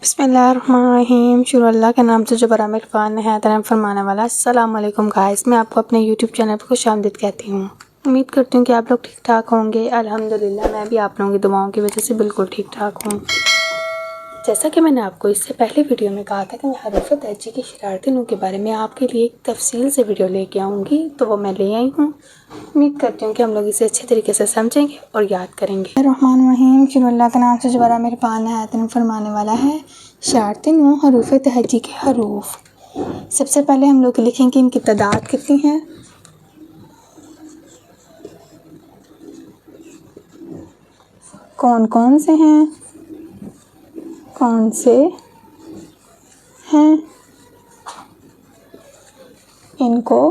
बिस्मिल्लाहिर्रहमानिर्रहीम। शुरू अल्लाह के नाम से जो बड़ा मेहरबान है रहम फरमाने वाला। अस्सलाम वालेकुम गाइस, मैं आपको अपने यूट्यूब चैनल पर खुशामदीद कहती हूँ। उम्मीद करती हूँ कि आप लोग ठीक ठाक होंगे। अल्हम्दुलिल्लाह मैं भी आप लोगों की दुआओं की वजह से बिल्कुल ठीक ठाक हूँ। जैसा कि मैंने आपको इससे पहले वीडियो में कहा था कि मैं हरूफ तहज्जी की शरारती नून के बारे में आपके लिए एक तफसील से वीडियो लेके आऊँगी, तो वो मैं ले आई हूँ। उम्मीद करती हूँ कि हम लोग इसे अच्छे तरीके से समझेंगे और याद करेंगे। रहमानिर्रहीम। शुरू अल्लाह के नाम से जो बड़ा मेहरबान है रहम फरमाने वाला है। शरारती नून हरूफ तहज्जी के हरूफ। सबसे पहले हम लोग लिखेंगे इनकी तादाद कितनी है। कौन कौन से हैं, कौन से हैं, इनको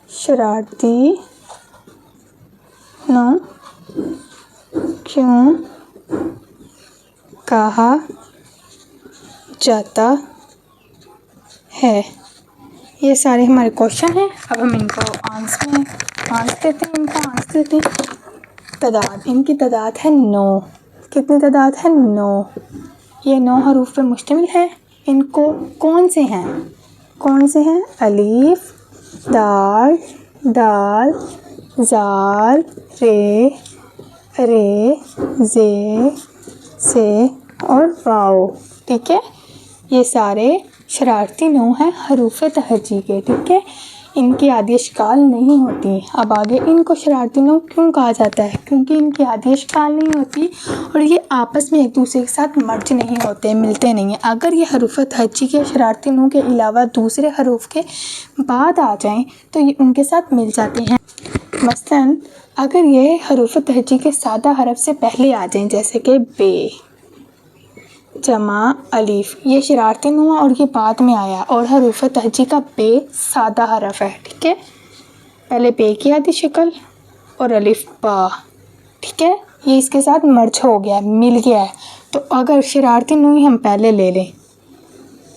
शरारती नून क्यों कहा जाता है। ये सारे हमारे क्वेश्चन हैं। अब हम इनको आंसर देते हैं। तादाद, इनकी तादाद है 9। कितनी तादाद है? 9। ये 9 हरूफ पे मुश्तमिल है। इनको कौन से हैं? अलीफ, दाल, ज़ाल, रे, से और वाओ। ठीक है, ये सारे शरारती नून हैं हरूफ तहज्जी के। ठीक है, इनकी आदि अशकाल नहीं होती। अब आगे इनको शरारती नून क्यों कहा जाता है? क्योंकि इनकी आदि अशकाल नहीं होती और ये आपस में एक दूसरे के साथ मर्ज नहीं होते, मिलते नहीं हैं। अगर ये हरूफ तहज्जी के शरारती नून के अलावा दूसरे हरूफ के बाद आ जाएं तो ये उनके साथ मिल जाते हैं। मसलन अगर ये हरूफ तहज्जी के सादा हरफ से पहले आ जाएं, जैसे कि बे, जमा, अलीफ, ये शरारती नून और ये बाद में आया और हरूफ तहज्जी का बे सादा हरफ है। ठीक है, पहले बे की आदि शक्ल और अलीफ बा। ठीक है, ये इसके साथ मर्ज हो गया, मिल गया है। तो अगर शरारती नून हम पहले ले लें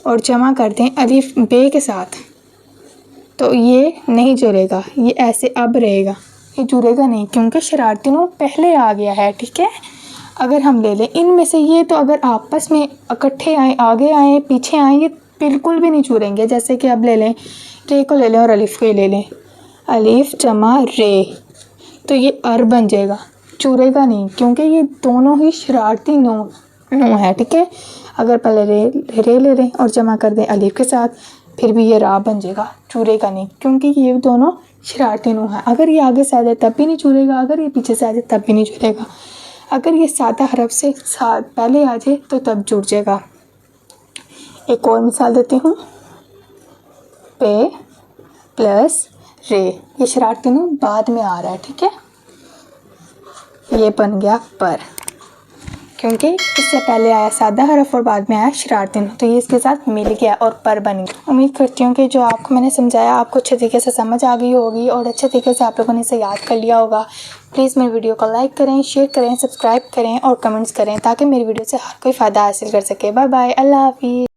और जमा कर दें अलीफ बे के साथ, तो ये नहीं जुड़ेगा, ये ऐसे अब रहेगा, ये जुड़ेगा नहीं क्योंकि शरारती नून पहले आ गया है। ठीक है, अगर हम ले लें इनमें से ये, तो अगर आपस में इकट्ठे आए, आगे आए, पीछे आए, ये बिल्कुल भी नहीं जुड़ेंगे। जैसे कि अब ले लें रे को ले लें और अलीफ को ले लें, अलीफ जमा रे, तो ये अर बन जाएगा, जुड़ेगा नहीं क्योंकि ये दोनों ही शरारती नून है। ठीक है, अगर पहले रे ले लें और जमा कर दें अलीफ के साथ, फिर भी ये रा बन जाएगा, जुड़ेगा नहीं क्योंकि ये दोनों शरारती नून है। अगर ये आगे से आ जाए तब भी नहीं जुड़ेगा, अगर ये पीछे से आ जाए तब भी नहीं जुड़ेगा। अगर ये सादा हरफ से पहले आ जाए तो तब जुड़ जाएगा। एक और मिसाल देती हूँ, पे प्लस रे, ये शरारती नून बाद में आ रहा है। ठीक है, ये बन गया पर, क्योंकि इससे पहले आया सादा हरफ और बाद में आया शरारती नून, तो ये इसके साथ मिल गया और पर बन गया। उम्मीद करती हूँ कि जो आपको मैंने समझाया आपको अच्छे तरीके से समझ आ गई होगी और अच्छे तरीके से आप लोगों ने इसे याद कर लिया होगा। प्लीज़ मेरी वीडियो को लाइक करें, शेयर करें, सब्सक्राइब करें और कमेंट्स करें ताकि मेरी वीडियो से हर कोई फ़ायदा हासिल कर सके। बाय बाय, अल्लाह हाफिज़।